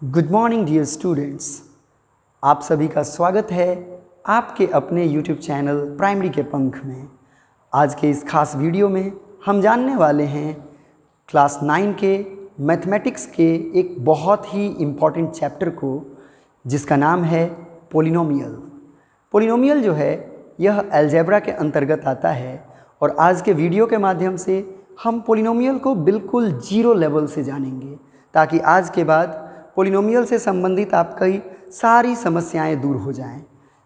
Good morning dear students. आप सभी का स्वागत है आपके अपने यूट्यूब चैनल प्राइमरी के पंख में। आज के इस खास वीडियो में हम जानने वाले हैं क्लास 9 के मैथमेटिक्स के एक बहुत ही इम्पॉर्टेंट चैप्टर को, जिसका नाम है पोलिनोमियल। पोलिनोमियल जो है यह अलजेब्रा के अंतर्गत आता है और आज के वीडियो के माध्यम से हम पोलिनोमियल को बिल्कुल जीरो लेवल से जानेंगे, ताकि आज के बाद पोलिनोमियल से संबंधित आपकी सारी समस्याएं दूर हो जाएं।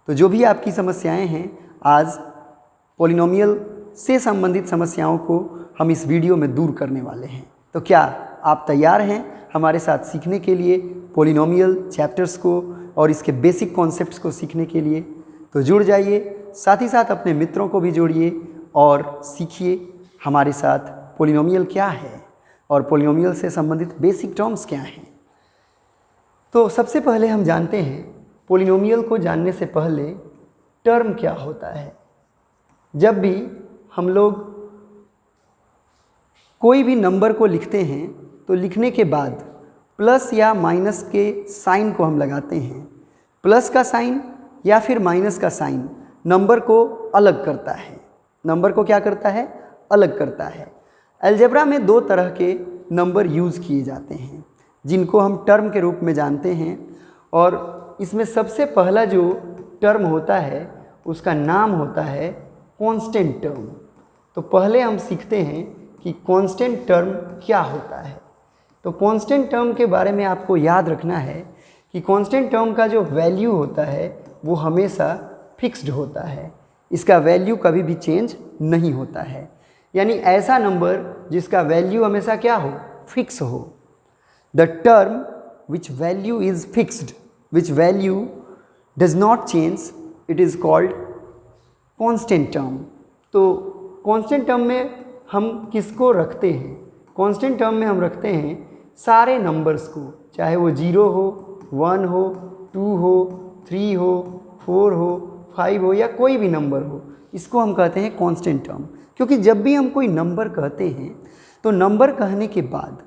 तो जो भी आपकी समस्याएं हैं, आज पोलिनोमियल से संबंधित समस्याओं को हम इस वीडियो में दूर करने वाले हैं। तो क्या आप तैयार हैं हमारे साथ सीखने के लिए पोलिनोमियल चैप्टर्स को और इसके बेसिक कॉन्सेप्ट्स को सीखने के लिए? तो जुड़ जाइए, साथ ही साथ अपने मित्रों को भी जोड़िए और सीखिए हमारे साथ पोलिनोमियल क्या है और पोलिनोमियल से संबंधित बेसिक टर्म्स क्या हैं। तो सबसे पहले हम जानते हैं, पोलिनोमियल को जानने से पहले टर्म क्या होता है। जब भी हम लोग कोई भी नंबर को लिखते हैं तो लिखने के बाद प्लस या माइनस के साइन को हम लगाते हैं। प्लस का साइन या फिर माइनस का साइन नंबर को अलग करता है। नंबर को क्या करता है? अलग करता है। अलजेब्रा में दो तरह के नंबर यूज़ किए जाते हैं, जिनको हम टर्म के रूप में जानते हैं। और इसमें सबसे पहला जो टर्म होता है उसका नाम होता है कांस्टेंट टर्म। तो पहले हम सीखते हैं कि कांस्टेंट टर्म क्या होता है। तो कांस्टेंट टर्म के बारे में आपको याद रखना है कि कांस्टेंट टर्म का जो वैल्यू होता है वो हमेशा फिक्स्ड होता है। इसका वैल्यू कभी भी चेंज नहीं होता है। यानी ऐसा नंबर जिसका वैल्यू हमेशा क्या हो? फिक्स हो। The term which value is fixed, which value does not change, it is called constant term. तो constant term में हम किसको रखते हैं? constant term में हम रखते हैं सारे नंबर्स को, चाहे वो 0 हो, 1 हो, 2 हो, 3 हो, 4 हो, 5 हो या कोई भी नंबर हो, इसको हम कहते हैं constant term। क्योंकि जब भी हम कोई नंबर कहते हैं तो नंबर कहने के बाद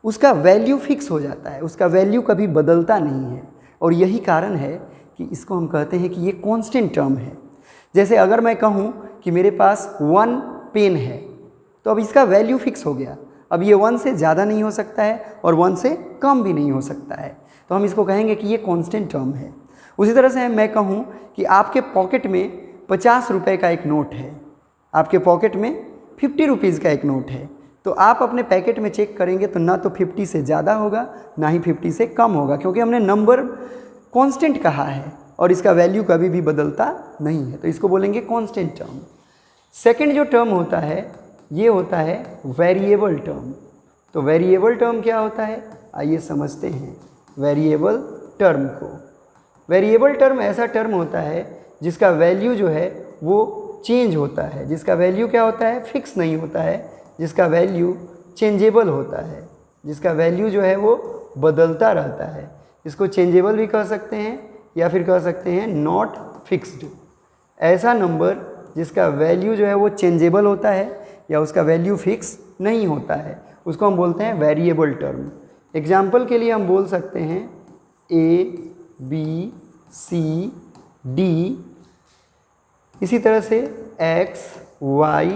उसका वैल्यू फिक्स हो जाता है, उसका वैल्यू कभी बदलता नहीं है। और यही कारण है कि इसको हम कहते हैं कि ये कांस्टेंट टर्म है। जैसे अगर मैं कहूँ कि मेरे पास 1 पेन है, तो अब इसका वैल्यू फिक्स हो गया। अब ये 1 से ज़्यादा नहीं हो सकता है और 1 से कम भी नहीं हो सकता है। तो हम इसको कहेंगे कि ये कांस्टेंट टर्म है। उसी तरह से मैं कहूँ कि आपके पॉकेट में 50 रुपये का एक नोट है, आपके पॉकेट में 50 रुपीज़ का एक नोट है, तो आप अपने पैकेट में चेक करेंगे तो ना तो 50 से ज़्यादा होगा ना ही 50 से कम होगा, क्योंकि हमने नंबर कांस्टेंट कहा है और इसका वैल्यू कभी भी बदलता नहीं है। तो इसको बोलेंगे कांस्टेंट टर्म। सेकंड जो टर्म होता है ये होता है वेरिएबल टर्म। तो वेरिएबल टर्म क्या होता है, आइए समझते हैं वेरिएबल टर्म को। वेरिएबल टर्म ऐसा टर्म होता है जिसका वैल्यू जो है वो चेंज होता है, जिसका वैल्यू क्या होता है? फिक्स नहीं होता है, जिसका वैल्यू चेंजेबल होता है, जिसका वैल्यू जो है वो बदलता रहता है। इसको चेंजेबल भी कह सकते हैं या फिर कह सकते हैं नॉट फिक्स्ड। ऐसा नंबर जिसका वैल्यू जो है वो चेंजेबल होता है या उसका वैल्यू फिक्स नहीं होता है, उसको हम बोलते हैं वेरिएबल टर्म। एग्जाम्पल के लिए हम बोल सकते हैं A, B, C, D, इसी तरह से X, Y,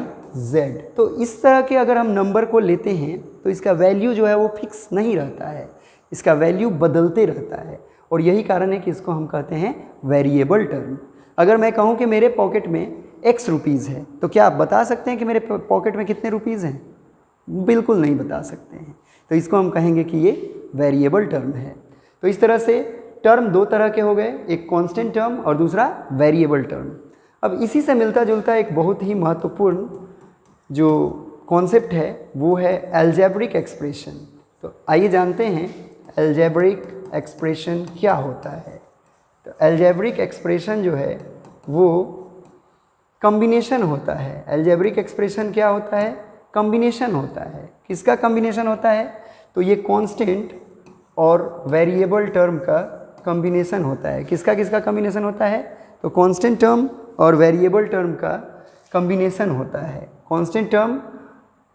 Z। तो इस तरह के अगर हम नंबर को लेते हैं तो इसका वैल्यू जो है वो फिक्स नहीं रहता है, इसका वैल्यू बदलते रहता है। और यही कारण है कि इसको हम कहते हैं वेरिएबल टर्म। अगर मैं कहूँ कि मेरे पॉकेट में X रुपीज़ है, तो क्या आप बता सकते हैं कि मेरे पॉकेट में कितने रुपीज़ हैं? बिल्कुल नहीं बता सकते हैं। तो इसको हम कहेंगे कि ये वेरिएबल टर्म है। तो इस तरह से टर्म दो तरह के हो गए, एक कॉन्स्टेंट टर्म और दूसरा वेरिएबल टर्म। अब इसी से मिलता जुलता एक बहुत ही महत्वपूर्ण जो कॉन्सेप्ट है वो है अलजेब्रिक एक्सप्रेशन। तो आइए जानते हैं अलजेब्रिक एक्सप्रेशन क्या होता है। तो अलजेब्रिक एक्सप्रेशन जो है वो कॉम्बिनेशन होता है। अलजेब्रिक एक्सप्रेशन क्या होता है? कॉम्बिनेशन होता है। किसका कॉम्बिनेशन होता है? तो ये कांस्टेंट और वेरिएबल टर्म का कॉम्बिनेशन होता है। किसका किसका कॉम्बिनेशन होता है? तो कांस्टेंट टर्म और वेरिएबल टर्म का कॉम्बिनेशन होता है। Constant term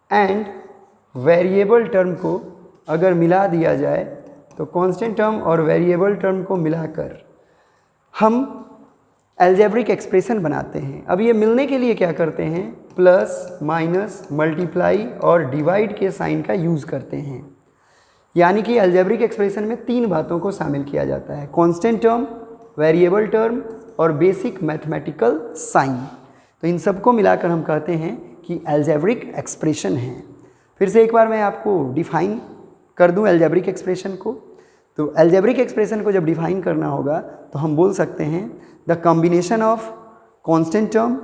and variable term को अगर मिला दिया जाए तो कांस्टेंट टर्म और वेरिएबल टर्म को मिलाकर हम अलजेब्रिक एक्सप्रेशन बनाते हैं। अब ये मिलने के लिए क्या करते हैं, प्लस माइनस मल्टीप्लाई और डिवाइड के साइन का यूज़ करते हैं। यानी कि अलजेब्रिक एक्सप्रेशन में 3 बातों को शामिल किया जाता है, कांस्टेंट टर्म, वेरिएबल टर्म और बेसिक मैथमेटिकल साइन। तो इन सबको मिलाकर हम कहते हैं कि अलजेब्रिक एक्सप्रेशन है। फिर से एक बार मैं आपको डिफाइन कर दूं अलजेब्रिक एक्सप्रेशन को। तो अलजेब्रिक एक्सप्रेशन को जब डिफाइन करना होगा तो हम बोल सकते हैं the combination of constant term,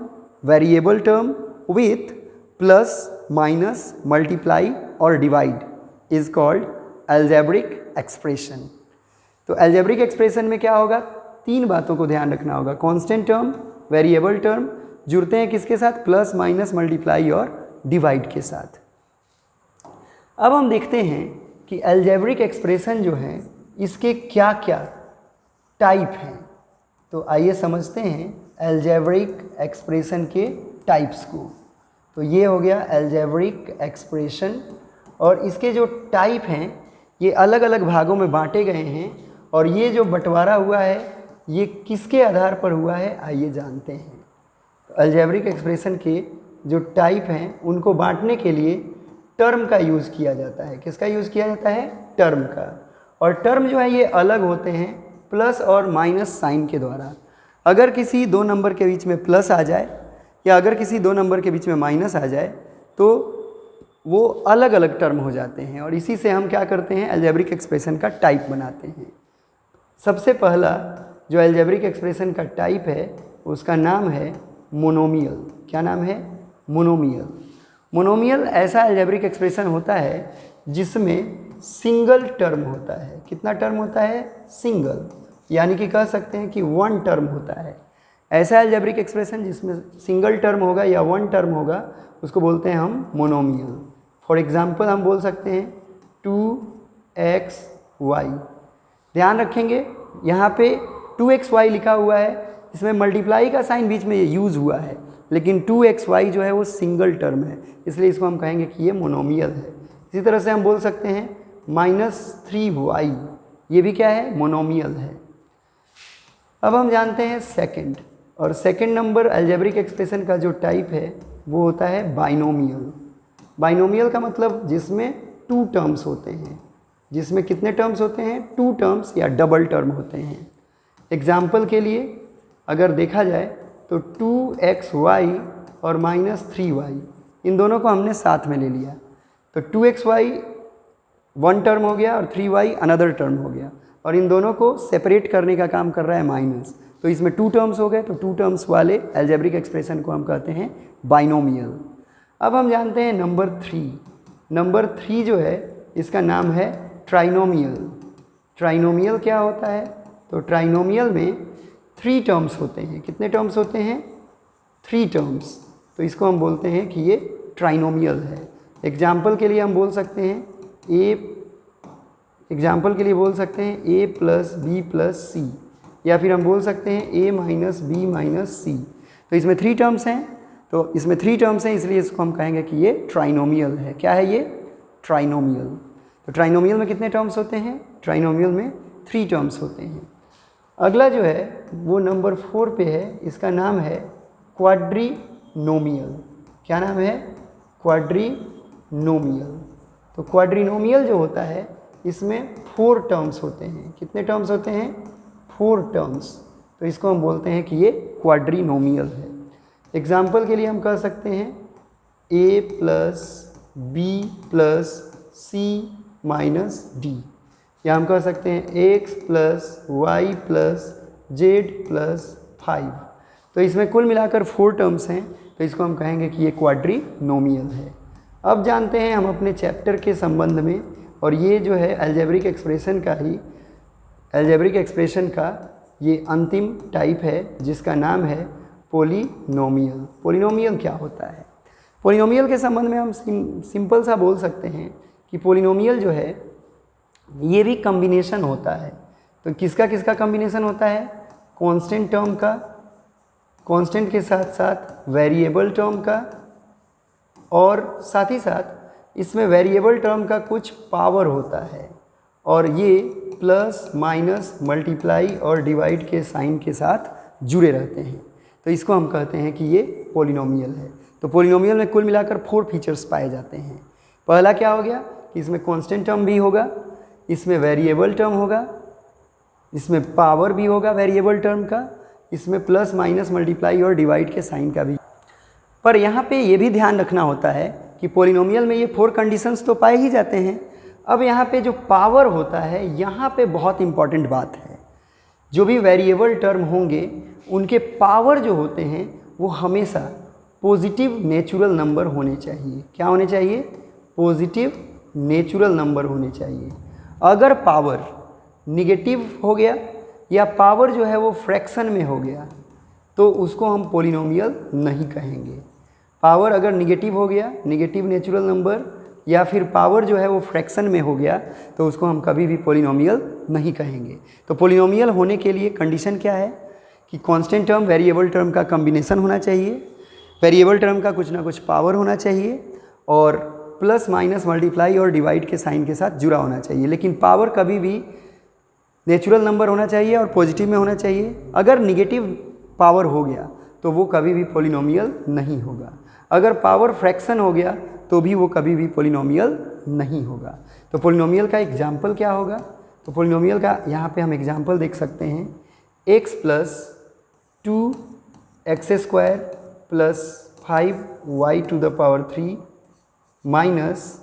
variable term with plus minus multiply और divide is called algebraic expression. तो अलजेब्रिक एक्सप्रेशन में क्या होगा, 3 बातों को ध्यान रखना होगा, कांस्टेंट टर्म, वेरिएबल टर्म जुड़ते हैं किसके साथ, प्लस माइनस मल्टीप्लाई और डिवाइड के साथ। अब हम देखते हैं कि अलजेब्रिक एक्सप्रेशन जो है इसके क्या क्या टाइप हैं। तो आइए समझते हैं अलजेब्रिक एक्सप्रेशन के टाइप्स को। तो ये हो गया अलजेब्रिक एक्सप्रेशन और इसके जो टाइप हैं ये अलग अलग भागों में बांटे गए हैं और ये जो बंटवारा हुआ है ये किसके आधार पर हुआ है आइए जानते हैं। तो अलजेब्रिक एक्सप्रेशन के जो टाइप हैं उनको बांटने के लिए टर्म का यूज़ किया जाता है। किसका यूज़ किया जाता है, टर्म का। और टर्म जो है ये अलग होते हैं प्लस और माइनस साइन के द्वारा। अगर किसी 2 नंबर के बीच में प्लस आ जाए या अगर किसी 2 नंबर के बीच में माइनस आ जाए तो वो अलग अलग टर्म हो जाते हैं और इसी से हम क्या करते हैं, अलजेब्रिक एक्सप्रेशन का टाइप बनाते हैं। सबसे पहला जो अलजेब्रिक एक्सप्रेशन का टाइप है उसका नाम है मोनोमियल। क्या नाम है, मोनोमियल। मोनोमियल ऐसा अलजेब्रिक एक्सप्रेशन होता है जिसमें सिंगल टर्म होता है। कितना टर्म होता है, सिंगल, यानी कि कह सकते हैं कि 1 टर्म होता है। ऐसा अलजेब्रिक एक्सप्रेशन जिसमें सिंगल टर्म होगा या 1 टर्म होगा उसको बोलते हैं हम मोनोमियल। फॉर एग्जाम्पल हम बोल सकते हैं 2xy। ध्यान रखेंगे यहाँ पे 2xy लिखा हुआ है, इसमें मल्टीप्लाई का साइन बीच में यूज़ हुआ है, लेकिन 2xy जो है वो सिंगल टर्म है, इसलिए इसको हम कहेंगे कि ये मोनोमियल है। इसी तरह से हम बोल सकते हैं -3y, ये भी क्या है, मोनोमियल है। अब हम जानते हैं सेकंड, और सेकंड नंबर अलजेब्रिक एक्सप्रेशन का जो टाइप है वो होता है बाइनोमियल। बाइनोमियल का मतलब जिसमें 2 टर्म्स होते हैं। जिसमें कितने टर्म्स होते हैं, 2 टर्म्स या डबल टर्म होते हैं। एग्जाम्पल के लिए अगर देखा जाए तो 2xy और -3y इन दोनों को हमने साथ में ले लिया, तो 2xy 1 टर्म हो गया और 3y अनदर टर्म हो गया, और इन दोनों को सेपरेट करने का काम कर रहा है माइनस, तो इसमें 2 टर्म्स हो गए। तो 2 टर्म्स वाले अलजेब्रिक एक्सप्रेशन को हम कहते हैं बाइनोमियल। अब हम जानते हैं नंबर 3। नंबर 3 जो है इसका नाम है ट्राइनोमियल। ट्राइनोमियल क्या होता है, तो ट्राइनोमियल में 3 टर्म्स होते हैं। कितने टर्म्स होते हैं, 3 टर्म्स, तो इसको हम बोलते हैं कि ये ट्राइनोमियल है। एग्जाम्पल के लिए हम बोल सकते हैं a + b + c, या फिर हम बोल सकते हैं a - b - c। तो इसमें 3 टर्म्स हैं, तो इसमें 3 टर्म्स हैं, इसलिए इसको हम कहेंगे कि ये ट्राइनोमियल है। क्या है ये, ट्राइनोमियल। तो ट्राइनोमियल में कितने टर्म्स होते हैं, ट्राइनोमियल में 3 टर्म्स होते हैं। अगला जो है वो नंबर 4 पे है, इसका नाम है क्वाड्रीनोमियल। क्या नाम है, क्वाड्रीनोमियल। तो क्वाड्रीनोमियल जो होता है इसमें 4 टर्म्स होते हैं। कितने टर्म्स होते हैं, 4 टर्म्स, तो इसको हम बोलते हैं कि ये क्वाड्रीनोमियल है। एग्जाम्पल के लिए हम कह सकते हैं a + b + c - d, या हम कह सकते हैं x + y + z + 5। तो इसमें कुल मिलाकर 4 टर्म्स हैं, तो इसको हम कहेंगे कि ये क्वाड्रीनोमियल है। अब जानते हैं हम अपने चैप्टर के संबंध में, और ये जो है अलजेब्रिक एक्सप्रेशन का ये अंतिम टाइप है जिसका नाम है पोलिनोमियल। पोलिनोमियल क्या होता है, पोलिनोमियल के संबंध में हम सिंपल सा बोल सकते हैं कि पोलिनोमियल जो है ये भी कॉम्बिनेशन होता है। तो किसका किसका कॉम्बिनेशन होता है, कांस्टेंट टर्म का, कांस्टेंट के साथ साथ वेरिएबल टर्म का, और साथ ही साथ इसमें वेरिएबल टर्म का कुछ पावर होता है और ये प्लस माइनस मल्टीप्लाई और डिवाइड के साइन के साथ जुड़े रहते हैं, तो इसको हम कहते हैं कि ये पॉलिनोमियल है। तो पॉलिनोमियल में कुल मिलाकर 4 फीचर्स पाए जाते हैं। पहला क्या हो गया कि इसमें कांस्टेंट टर्म भी होगा, इसमें वेरिएबल टर्म होगा, इसमें पावर भी होगा वेरिएबल टर्म का, इसमें प्लस माइनस मल्टीप्लाई और डिवाइड के साइन का भी। पर यहाँ पे ये भी ध्यान रखना होता है कि पॉलिनोमियल में ये 4 कंडीशंस तो पाए ही जाते हैं। अब यहाँ पे जो पावर होता है, यहाँ पे बहुत इंपॉर्टेंट बात है। जो भी वेरिएबल टर्म होंगे उनके पावर जो होते हैं वो हमेशा पॉजिटिव नेचुरल नंबर होने चाहिए। क्या होने चाहिए? पॉजिटिव नेचुरल नंबर होने चाहिए। अगर पावर निगेटिव हो गया या पावर जो है वो फ्रैक्शन में हो गया तो उसको हम पॉलिनोमियल नहीं कहेंगे। पावर अगर निगेटिव हो गया, निगेटिव नेचुरल नंबर, या फिर पावर जो है वो फ्रैक्शन में हो गया तो उसको हम कभी भी पॉलिनोमियल नहीं कहेंगे। तो पॉलिनोमियल होने के लिए कंडीशन क्या है कि कांस्टेंट टर्म वेरिएबल टर्म का कॉम्बिनेशन होना चाहिए, वेरिएबल टर्म का कुछ ना कुछ पावर होना चाहिए, और प्लस माइनस मल्टीप्लाई और डिवाइड के साइन के साथ जुड़ा होना चाहिए। लेकिन पावर कभी भी नेचुरल नंबर होना चाहिए और पॉजिटिव में होना चाहिए। अगर निगेटिव पावर हो गया तो वो कभी भी पॉलिनोमियल नहीं होगा। अगर पावर फ्रैक्शन हो गया तो भी वो कभी भी पॉलिनोमियल नहीं होगा। तो पॉलिनोमियल का एग्जाम्पल क्या होगा? तो पॉलिनोमियल का यहाँ पे हम एग्जाम्पल देख सकते हैं, x plus 2x² plus 5y³ minus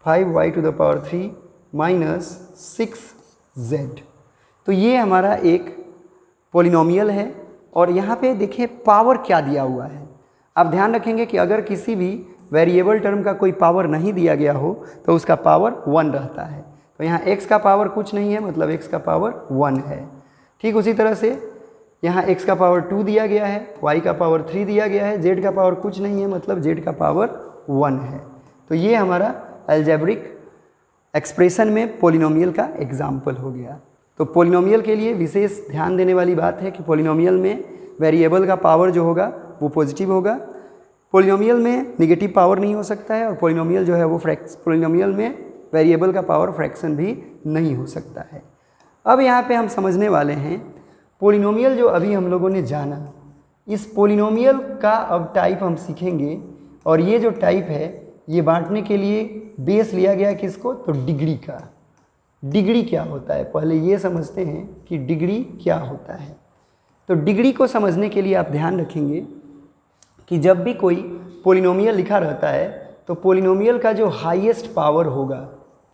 5y³ minus 6z। तो ये हमारा एक पॉलिनोमियल है। और यहाँ पे देखिए पावर क्या दिया हुआ है। आप ध्यान रखेंगे कि अगर किसी भी वेरिएबल टर्म का कोई पावर नहीं दिया गया हो तो उसका पावर 1 रहता है। तो यहाँ x का पावर कुछ नहीं है, मतलब x का पावर 1 है। ठीक उसी तरह से यहाँ x का पावर 2 दिया गया है, y का पावर 3 दिया गया है, z का पावर कुछ नहीं है, मतलब z का पावर 1 है। तो ये हमारा अलजेब्रिक एक्सप्रेशन में पॉलिनोमियल का एग्जाम्पल हो गया। तो पॉलिनोमियल के लिए विशेष ध्यान देने वाली बात है कि पॉलिनोमियल में वेरिएबल का पावर जो होगा वो पॉजिटिव होगा। पॉलिनोमियल में निगेटिव पावर नहीं हो सकता है, और पॉलिनोमियल जो है वो पॉलिनोमियल में वेरिएबल का पावर फ्रैक्शन भी नहीं हो सकता है। अब यहाँ पे हम समझने वाले हैं पॉलिनोमियल जो अभी हम लोगों ने जाना, इस पॉलिनोमियल का अब टाइप हम सीखेंगे। और ये जो टाइप है ये बांटने के लिए बेस लिया गया किसको? तो डिग्री का। डिग्री क्या होता है पहले ये समझते हैं कि डिग्री क्या होता है। तो डिग्री को समझने के लिए आप ध्यान रखेंगे कि जब भी कोई पॉलिनोमियल लिखा रहता है तो पॉलिनोमियल का जो हाईएस्ट पावर होगा,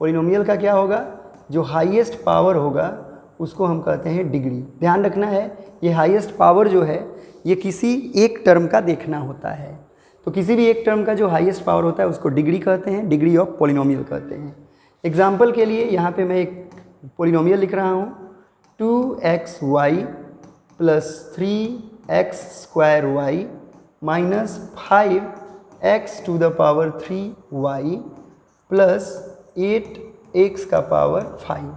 पॉलिनोमियल का क्या होगा? जो हाईएस्ट पावर होगा उसको हम कहते हैं डिग्री। ध्यान रखना है ये हाईएस्ट पावर जो है ये किसी एक टर्म का देखना होता है। तो किसी भी एक टर्म का जो हाईएस्ट पावर होता है उसको डिग्री कहते हैं, डिग्री ऑफ पॉलिनोमियल कहते हैं। एग्जाम्पल के लिए यहाँ पे मैं एक पॉलिनोमियल लिख रहा हूँ, 2xy plus 3x² minus 5x³ plus 8x⁵।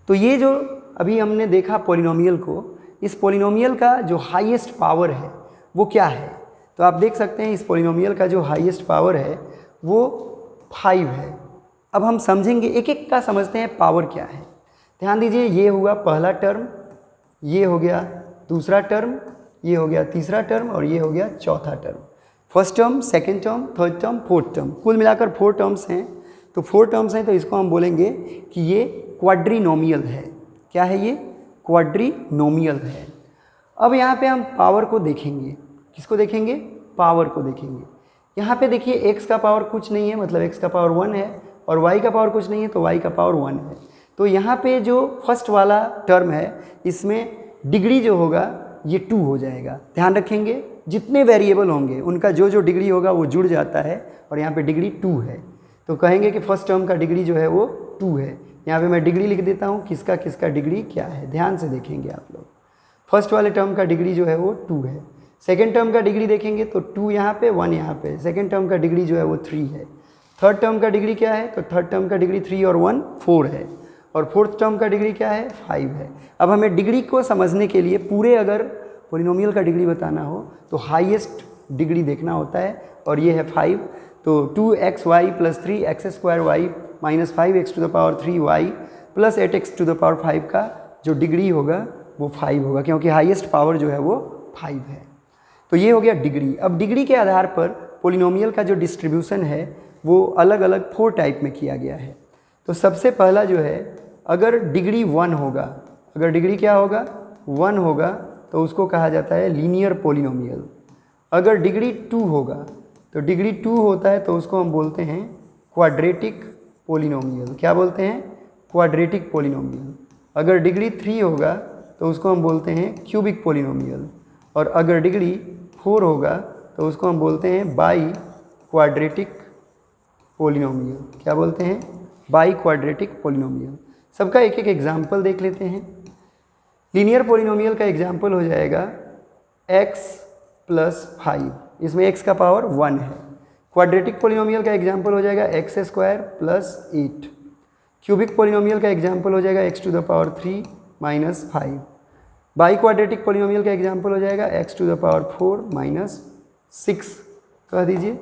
तो ये जो अभी हमने देखा पॉलिनोमियल को, इस पॉलिनोमियल का जो हाईएस्ट पावर है वो क्या है? तो आप देख सकते हैं इस पॉलिनोमियल का जो हाईएस्ट पावर है वो 5 है। अब हम समझेंगे, एक एक का समझते हैं पावर क्या है। ध्यान दीजिए, ये हुआ पहला टर्म, ये हो गया दूसरा टर्म, ये हो गया तीसरा टर्म, और ये हो गया चौथा term. First term, second term, third term, fourth term, कुल मिलाकर 4 टर्म्स हैं। तो 4 टर्म्स हैं तो इसको हम बोलेंगे कि ये क्वाड्रीनोमियल है। क्या है ये? क्वाड्रीनोमियल है। अब यहाँ पे हम पावर को देखेंगे। किसको देखेंगे? पावर को देखेंगे। यहाँ पे देखिए x का पावर कुछ नहीं है, मतलब x का पावर 1 है, और y का पावर कुछ नहीं है तो y का पावर 1 है। तो यहाँ पे जो फर्स्ट वाला टर्म है इसमें डिग्री जो होगा ये 2 हो जाएगा। ध्यान रखेंगे जितने वेरिएबल होंगे उनका जो जो डिग्री होगा वो जुड़ जाता है, और यहाँ पे डिग्री 2 है। तो कहेंगे कि फर्स्ट टर्म का डिग्री जो है वो 2 है। यहाँ पे मैं डिग्री लिख देता हूँ, किसका किसका डिग्री क्या है, ध्यान से देखेंगे आप लोग। फर्स्ट वाले टर्म का डिग्री जो है वो 2 है। सेकेंड टर्म का डिग्री देखेंगे तो 2 यहाँ पे, 1 यहाँ पे। सेकेंड टर्म का डिग्री जो है वो 3 है। थर्ड टर्म का डिग्री क्या है? तो थर्ड टर्म का डिग्री 3 और 1 4 है। और फोर्थ टर्म का डिग्री क्या है? 5 है। अब हमें डिग्री को समझने के लिए पूरे अगर पॉलिनोमियल का डिग्री बताना हो तो हाईएस्ट डिग्री देखना होता है, और ये है 5। तो 2xy plus 3x² -5x⁵y plus 8x⁵5 का जो डिग्री होगा वो 5 होगा, क्योंकि हाईएस्ट पावर जो है वो 5 है। तो ये हो गया डिग्री। अब डिग्री के आधार पर पोलिनोमियल का जो डिस्ट्रीब्यूशन है वो अलग अलग 4 टाइप में किया गया है। तो सबसे पहला जो है, अगर डिग्री 1 होगा, अगर डिग्री क्या होगा 1 होगा, तो उसको कहा जाता है लीनियर पोलिनोमियल। अगर डिग्री 2 होगा, तो डिग्री 2 होता है तो उसको हम बोलते हैं क्वाड्रेटिक पोलिनोमियल। क्या बोलते हैं? Quadratic polynomial. अगर डिग्री 3 होगा तो उसको हम बोलते हैं क्यूबिक पोलिनोमियल। और अगर डिग्री 4 होगा तो उसको हम बोलते हैं बाई क्वाड्रेटिक पोलिनोमियल। क्या बोलते हैं? By quadratic polynomial. सबका एक एक एग्जाम्पल देख लेते हैं। लीनियर पोलिनोमियल का एग्जाम्पल हो जाएगा x + 5, इसमें x का पावर 1 है। क्वाड्रेटिक पोलिनोमियल का एग्जाम्पल हो जाएगा x² + 8। क्यूबिक पोलिनोमियल का एग्जाम्पल हो जाएगा x⁵ - 5। बाई क्वाड्रेटिक पोलिनोमियल का एग्जाम्पल हो जाएगा x⁴ - 6 कह दीजिए।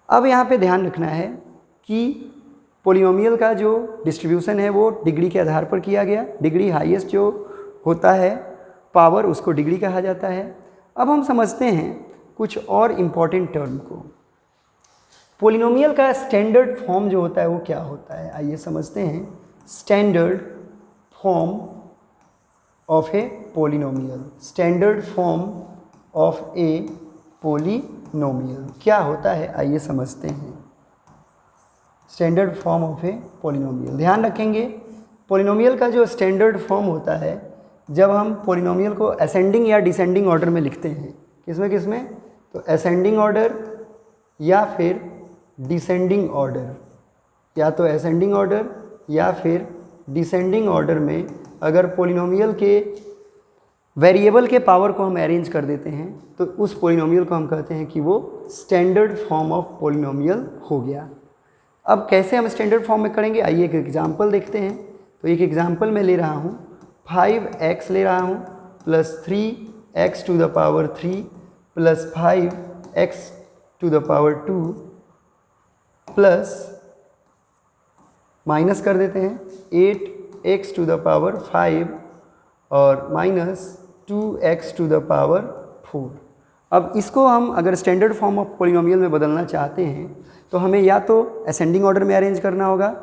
अब यहाँ पे ध्यान रखना है कि पोलिनोमियल का जो डिस्ट्रीब्यूशन है वो डिग्री के आधार पर किया गया। डिग्री हाईएस्ट जो होता है पावर, उसको डिग्री कहा जाता है। अब हम समझते हैं कुछ और इम्पॉर्टेंट टर्म को। पोलिनोमियल का स्टैंडर्ड फॉर्म जो होता है वो क्या होता है, आइए समझते हैं। Standard form of A polynomial, standard form of A polynomial क्या होता है, आइए समझते हैं। Standard form of A polynomial, ध्यान रखेंगे पोलिनोमियल का जो स्टैंडर्ड फॉर्म होता है, जब हम पोलिनोमियल को असेंडिंग या डिसेंडिंग ऑर्डर में लिखते हैं, किसमें किसमें, तो असेंडिंग ऑर्डर या फिर डिसेंडिंग ऑर्डर, या तो असेंडिंग ऑर्डर या फिर डिसेंडिंग ऑर्डर में अगर पोलिनोमियल के वेरिएबल के पावर को हम अरेंज कर देते हैं तो उस पोलिनोमियल को हम कहते हैं कि वो स्टैंडर्ड फॉर्म ऑफ पोलिनोमियल हो गया। अब कैसे हम स्टैंडर्ड फॉर्म में करेंगे, आइए एक एग्जांपल देखते हैं। तो एक एग्जांपल मैं ले रहा हूँ, 5x ले रहा हूँ plus 3x⁵ plus 5x⁵2 plus minus कर देते हैं 8x⁵5 और माइनस 2x⁴। अब इसको हम अगर स्टैंडर्ड फॉर्म ऑफ पोलिनोमियल में बदलना चाहते हैं तो हमें या तो असेंडिंग ऑर्डर में अरेंज करना होगा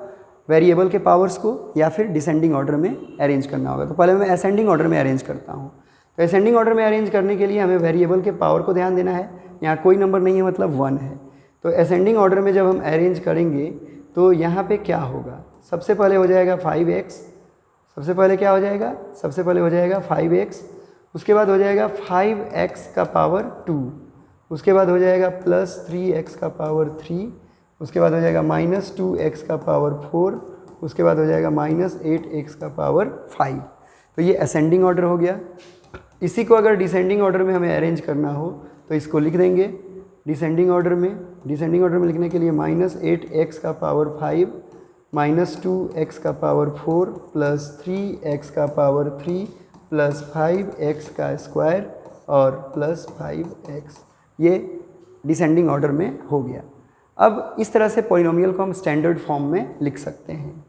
वेरिएबल के पावर्स को, या फिर डिसेंडिंग ऑर्डर में अरेंज करना होगा। तो पहले मैं असेंडिंग ऑर्डर में अरेंज करता हूँ। तो असेंडिंग ऑर्डर में अरेंज करने के लिए हमें वेरिएबल के पावर को ध्यान देना है। यहाँ कोई नंबर नहीं है, मतलब 1 है। तो असेंडिंग ऑर्डर में जब हम अरेंज करेंगे तो यहाँ पे क्या होगा, सबसे पहले हो जाएगा 5x, सबसे पहले क्या हो जाएगा, सबसे पहले हो जाएगा 5x, उसके बाद हो जाएगा 5x⁵2, उसके बाद हो जाएगा प्लस 3x⁵3, उसके बाद हो जाएगा माइनस 2x⁴, उसके बाद हो जाएगा माइनस 8x⁵5। तो ये असेंडिंग ऑर्डर हो गया। इसी को अगर डिसेंडिंग ऑर्डर में हमें अरेंज करना हो तो इसको लिख देंगे डिसेंडिंग ऑर्डर में। डिसेंडिंग ऑर्डर में लिखने के लिए minus 8x⁵5 minus 2x⁴ plus 3x⁵3 plus 5x² और प्लस 5x, ये डिसेंडिंग ऑर्डर में हो गया। अब इस तरह से पोलिनोमियल को हम स्टैंडर्ड फॉर्म में लिख सकते हैं।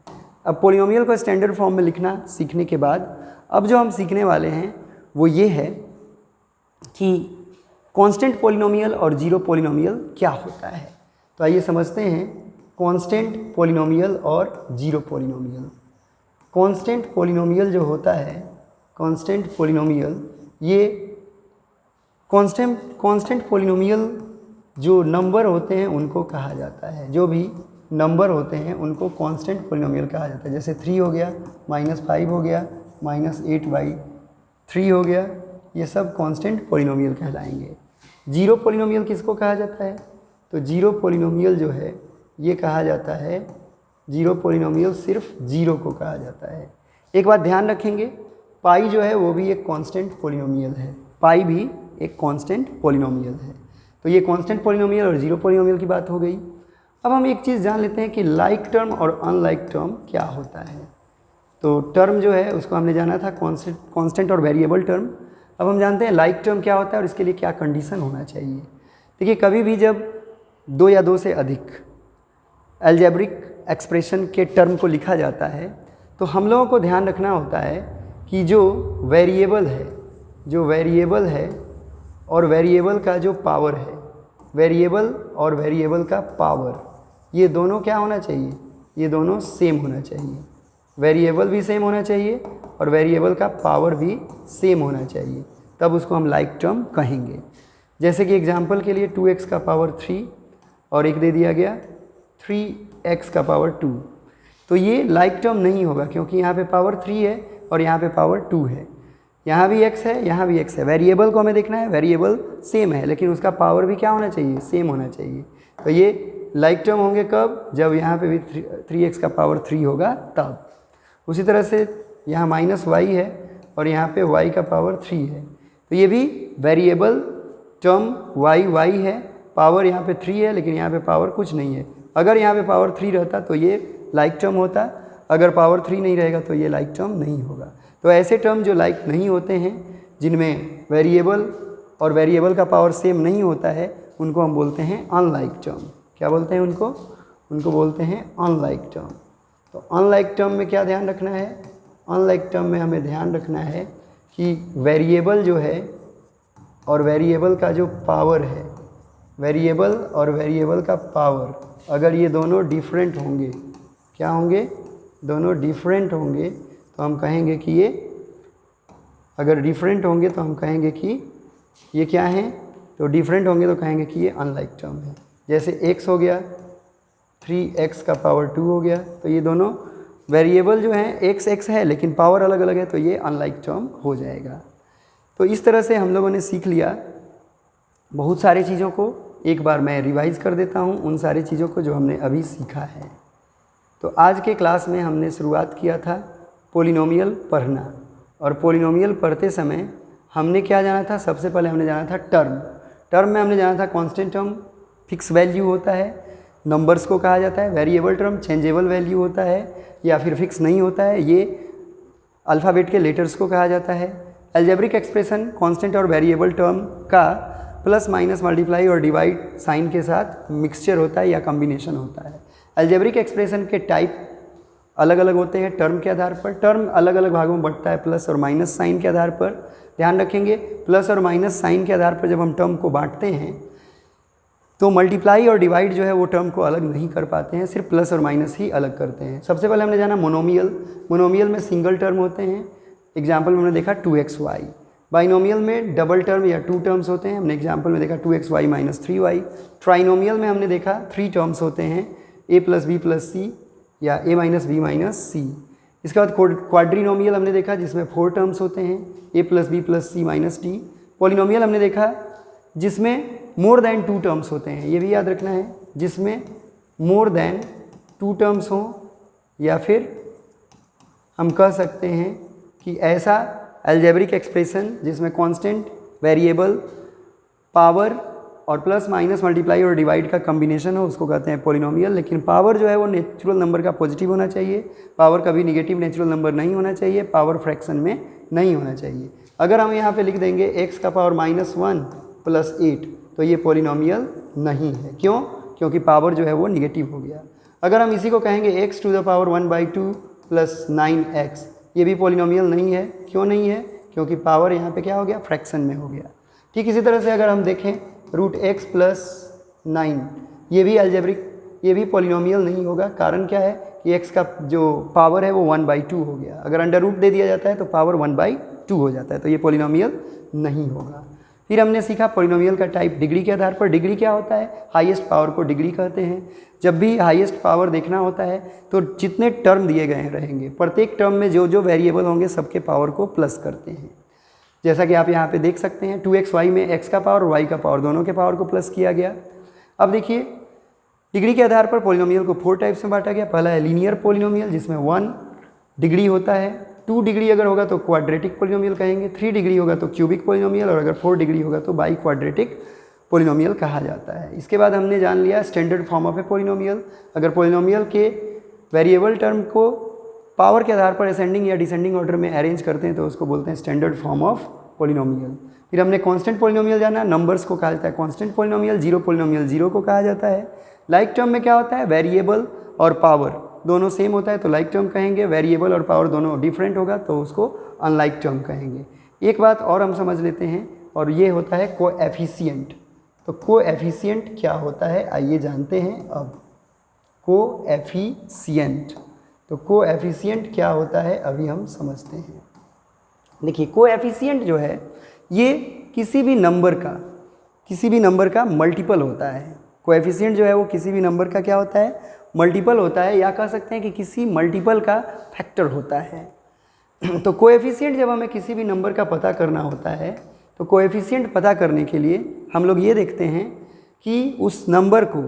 अब पोलिनोमियल को स्टैंडर्ड फॉर्म में लिखना सीखने के बाद अब जो हम सीखने वाले हैं वो ये है कि कांस्टेंट पोलिनोमियल और जीरो पोलिनोमियल क्या होता है। तो आइए समझते हैं कांस्टेंट पोलिनोमियल और जीरो पोलिनोमियल। कांस्टेंट पोलिनोमियल जो होता है, कांस्टेंट पोलिनोमियल, ये कांस्टेंट पोलिनोमियल जो नंबर होते हैं उनको कहा जाता है, जो भी नंबर होते हैं उनको कांस्टेंट पोलिनोमियल कहा जाता है। जैसे 3 हो गया, -5 हो गया, -8/3 हो गया, ये सब कांस्टेंट पोलिनोमियल कहलाएंगे। जीरो पोलिनोमियल किसको कहा जाता है, तो जीरो पोलिनोमियल जो है ये कहा जाता है, जीरो पोलिनोमियल सिर्फ जीरो को कहा जाता है। एक बात ध्यान रखेंगे, पाई जो है वो भी एक कांस्टेंट पोलिनोमियल है, पाई भी एक कांस्टेंट पोलिनोमियल है। तो ये कांस्टेंट पोलिनोमियल और जीरो पोलिनोमियल की बात हो गई। अब हम एक चीज़ जान लेते हैं कि लाइक टर्म और अनलाइक टर्म क्या होता है। तो टर्म जो है उसको हमने जाना था कांस्टेंट और वेरिएबल टर्म। अब हम जानते हैं लाइक टर्म क्या होता है और इसके लिए क्या कंडीशन होना चाहिए। देखिए, कभी भी जब 2 या 2 से अधिक अलजेब्रिक एक्सप्रेशन के टर्म को लिखा जाता है तो हम लोगों को ध्यान रखना होता है कि जो वेरिएबल है और वेरिएबल का जो पावर है, वेरिएबल और वेरिएबल का पावर, ये दोनों क्या होना चाहिए, ये दोनों सेम होना चाहिए। वेरिएबल भी सेम होना चाहिए और वेरिएबल का पावर भी सेम होना चाहिए, तब उसको हम लाइक टर्म कहेंगे। जैसे कि एग्जांपल के लिए 2x का पावर 3 और एक दे दिया गया 3x का पावर 2, तो ये लाइक टर्म नहीं होगा क्योंकि यहाँ पे पावर 3 है और यहाँ पे पावर 2 है। यहाँ भी x है, यहाँ भी x है। वेरिएबल को हमें देखना है, वेरिएबल सेम है लेकिन उसका पावर भी क्या होना चाहिए, सेम होना चाहिए। तो ये लाइक टर्म होंगे कब, जब यहाँ पे भी 3x का पावर 3 होगा तब। उसी तरह से यहाँ -y है और यहाँ पे y का पावर 3 है, तो ये भी वेरिएबल टर्म y है, पावर यहाँ पे 3 है लेकिन यहाँ पे पावर कुछ नहीं है। अगर यहाँ पे पावर 3 रहता तो ये लाइक टर्म होता, अगर पावर 3 नहीं रहेगा तो ये लाइक टर्म नहीं होगा। तो ऐसे टर्म जो लाइक नहीं होते हैं, जिनमें वेरिएबल और वेरिएबल का पावर सेम नहीं होता है, उनको हम बोलते हैं अनलाइक टर्म। क्या बोलते हैं उनको, उनको बोलते हैं अनलाइक टर्म। तो अनलाइक टर्म में क्या ध्यान रखना है, अनलाइक टर्म में हमें ध्यान रखना है कि वेरिएबल जो है और वेरिएबल का जो पावर है, वेरिएबल और वेरिएबल का पावर, अगर ये दोनों डिफरेंट होंगे, क्या होंगे, दोनों डिफरेंट होंगे, तो हम कहेंगे कि ये, अगर डिफरेंट होंगे तो हम कहेंगे कि ये क्या है, तो डिफरेंट होंगे तो कहेंगे कि ये अनलाइक टर्म है। जैसे x हो गया 3x का पावर 2 हो गया, तो ये दोनों वेरिएबल जो हैं x है लेकिन पावर अलग अलग है, तो ये अनलाइक टर्म हो जाएगा। तो इस तरह से हम लोगों ने सीख लिया बहुत सारी चीज़ों को। एक बार मैं रिवाइज़ कर देता हूँ उन सारी चीज़ों को जो हमने अभी सीखा है। तो आज के क्लास में हमने शुरुआत किया था पोलिनोमियल पढ़ना, और पोलिनोमियल पढ़ते समय हमने क्या जाना था, सबसे पहले हमने जाना था टर्म में हमने जाना था कांस्टेंट टर्म फिक्स वैल्यू होता है, नंबर्स को कहा जाता है, वेरिएबल टर्म चेंजेबल वैल्यू होता है या फिर फिक्स नहीं होता है, ये अल्फ़ाबेट के लेटर्स को कहा जाता है। अलजेब्रिक एक्सप्रेशन कांस्टेंट और वेरिएबल टर्म का प्लस माइनस मल्टीप्लाई और डिवाइड साइन के साथ मिक्सचर होता है या कॉम्बिनेशन होता है। अलजेब्रिक एक्सप्रेशन के टाइप अलग अलग होते हैं टर्म के आधार पर, टर्म अलग अलग भागों में बढ़ता है प्लस और माइनस साइन के आधार पर। ध्यान रखेंगे प्लस और माइनस साइन के आधार पर जब हम टर्म को बांटते हैं तो मल्टीप्लाई और डिवाइड जो है वो टर्म को अलग नहीं कर पाते हैं, सिर्फ प्लस और माइनस ही अलग करते हैं। सबसे पहले हमने जाना मोनोमियल में सिंगल टर्म होते हैं, एग्जाम्पल में हमने देखा 2xy। बाइनोमियल में डबल टर्म या 2 टर्म्स होते हैं, हमने एग्जाम्पल में देखा 2xy - 3y। ट्राइनोमियल में हमने देखा 3 टर्म्स होते हैं, a + b + c या a - b - c। इसके बाद क्वाड्रिनोमियल हमने देखा जिसमें 4 टर्म्स होते हैं, a + b + c - d। Polynomial हमने देखा जिसमें मोर देन 2 टर्म्स होते हैं, ये भी याद रखना है, जिसमें मोर देन 2 टर्म्स हों, या फिर हम कह सकते हैं कि ऐसा अलजेब्रिक एक्सप्रेशन जिसमें कांस्टेंट, वेरिएबल, पावर और प्लस माइनस मल्टीप्लाई और डिवाइड का कॉम्बिनेशन हो, उसको कहते हैं पॉलिनोमियल। लेकिन पावर जो है वो नेचुरल नंबर का पॉजिटिव होना चाहिए, पावर कभी निगेटिव नेचुरल नंबर नहीं होना चाहिए, पावर फ्रैक्शन में नहीं होना चाहिए। अगर हम यहाँ पे लिख देंगे x का पावर -1 + 8 तो ये पॉलिनोमियल नहीं है। क्यों? क्योंकि पावर जो है वो निगेटिव हो गया। अगर हम इसी को कहेंगे x to the power 1/2 + 9x, ये भी पॉलिनोमियल नहीं है। क्यों नहीं है? क्योंकि पावर यहाँ पे क्या हो गया, फ्रैक्शन में हो गया। ठीक इसी तरह से अगर हम देखें √x + 9, ये भी अलजेब्रिक, ये भी पॉलिनोमियल नहीं होगा। कारण क्या है कि x का जो पावर है वो 1/2 हो गया, अगर अंडर रूट दे दिया जाता है तो पावर 1/2 हो जाता है, तो ये पॉलिनोमियल नहीं होगा। फिर हमने सीखा पॉलिनोमियल का टाइप डिग्री के आधार पर। डिग्री क्या होता है? हाईएस्ट पावर को डिग्री कहते हैं। जब भी हाईएस्ट पावर देखना होता है तो जितने टर्म दिए गए रहेंगे, प्रत्येक टर्म में जो जो वेरिएबल होंगे सबके पावर को प्लस करते हैं। जैसा कि आप यहाँ पे देख सकते हैं 2xy में x का पावर और y का पावर दोनों के पावर को प्लस किया गया। अब देखिए डिग्री के आधार पर पॉलिनोमियल को 4 टाइप्स में बांटा गया। पहला है लीनियर पॉलिनोमियल जिसमें 1 डिग्री होता है, 2 डिग्री अगर होगा तो क्वाड्रेटिक पॉलिनोमियल कहेंगे, 3 डिग्री होगा तो क्यूबिक पॉलिनोमियल, और अगर 4 डिग्री होगा तो बाई क्वाड्रेटिक पॉलिनोमियल कहा जाता है। इसके बाद हमने जान लिया standard form of a polynomial. अगर पॉलिनोमियल के वेरिएबल टर्म को पावर के आधार पर असेंडिंग या डिसेंडिंग ऑर्डर में अरेंज करते हैं तो उसको बोलते हैं स्टैंडर्ड फॉर्म ऑफ पॉलिनोमियल। फिर हमने कांस्टेंट पॉलिनोमियल जाना, नंबर्स को कहा जाता है constant polynomial, zero polynomial zero को कहा जाता है। लाइक टर्म में क्या होता है, वेरिएबल और पावर दोनों सेम होता है तो लाइक टर्म कहेंगे, वेरिएबल और पावर दोनों डिफरेंट होगा तो उसको अनलाइक टर्म कहेंगे। एक बात और हम समझ लेते हैं और ये होता है कोएफिशिएंट। तो कोएफिशिएंट क्या होता है आइए जानते हैं अब। कोएफिशिएंट, तो कोएफिशिएंट क्या होता है अभी हम समझते हैं। देखिए कोएफिशिएंट जो है ये किसी भी नंबर का मल्टीपल होता है। कोएफिशिएंट जो है वो किसी भी नंबर का क्या होता है, मल्टीपल होता है, या कह सकते हैं कि किसी मल्टीपल का फैक्टर होता है। तो कोएफिशिएंट जब हमें किसी भी नंबर का पता करना होता है तो कोएफिशिएंट पता करने के लिए हम लोग ये देखते हैं कि उस नंबर को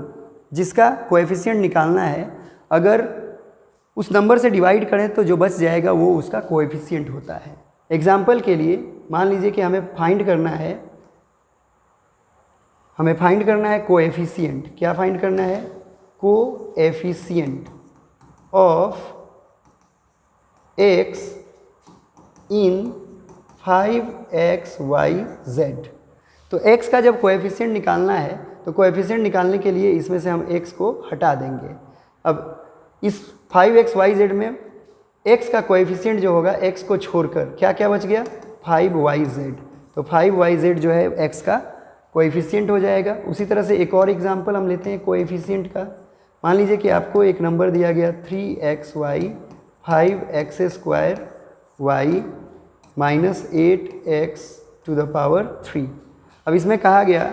जिसका कोएफिशिएंट निकालना है, अगर उस नंबर से डिवाइड करें तो जो बच जाएगा वो उसका कोएफिशिएंट होता है। एग्जाम्पल के लिए मान लीजिए कि हमें फाइंड करना है कोएफिशिएंट। क्या फाइंड करना है, coefficient of x in 5xyz। तो x का जब कोएफिशिएंट निकालना है तो कोएफिशिएंट निकालने के लिए इसमें से हम x को हटा देंगे। अब इस 5xyz में x का कोएफिशिएंट जो होगा x को छोड़कर क्या क्या बच गया, 5yz। तो 5yz जो है x का कोएफिशिएंट हो जाएगा। उसी तरह से एक और एग्जांपल हम लेते हैं कोएफिशिएंट का। मान लीजिए कि आपको एक नंबर दिया गया 3xy 5x² minus 8x to the power 3। अब इसमें कहा गया,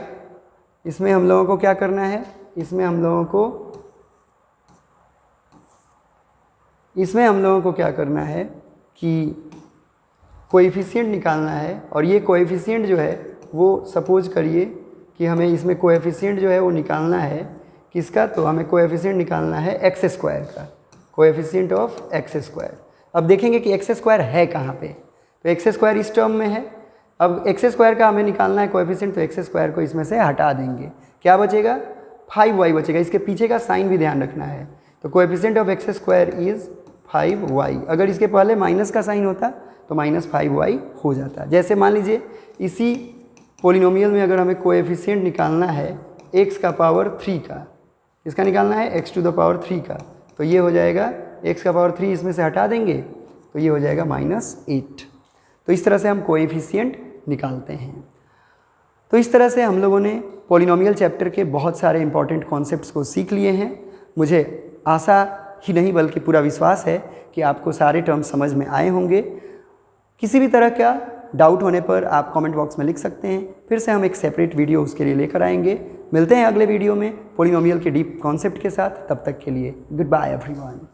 इसमें हम लोगों को क्या करना है, इसमें हम लोगों को क्या करना है कि कोएफिशिएंट निकालना है। और ये कोएफिशिएंट जो है वो सपोज करिए कि हमें इसमें कोएफिशिएंट जो है वो निकालना है किसका, तो हमें कोएफिशिएंट निकालना है x² का, कोएफिशिएंट ऑफ x²। अब देखेंगे कि x² है कहाँ पे, तो x² इस टर्म में है। अब x² का हमें निकालना है कोएफिशिएंट, तो x² को इसमें से हटा देंगे, क्या बचेगा, 5y बचेगा। इसके पीछे का साइन भी ध्यान रखना है। तो coefficient of x² is 5y। अगर इसके पहले माइनस का साइन होता तो -5y हो जाता। जैसे मान लीजिए इसी पोलिनोमियल में अगर हमें कोएफिशिएंट निकालना है x का पावर 3 का, इसका निकालना है x टू द पावर 3 का, तो ये हो जाएगा x का पावर 3 इसमें से हटा देंगे तो ये हो जाएगा -8। तो इस तरह से हम कोएफिशिएंट निकालते हैं। तो इस तरह से हम लोगों ने पोलिनोमियल चैप्टर के बहुत सारे इंपॉर्टेंट कॉन्सेप्ट्स को सीख लिए हैं। मुझे आशा ही नहीं बल्कि पूरा विश्वास है कि आपको सारे टर्म्स समझ में आए होंगे। किसी भी तरह का डाउट होने पर आप कमेंट बॉक्स में लिख सकते हैं। फिर से हम एक सेपरेट वीडियो उसके लिए लेकर आएंगे। मिलते हैं अगले वीडियो में पोलिनोमियल के डीप कॉन्सेप्ट के साथ। तब तक के लिए गुड बाय एवरीवन।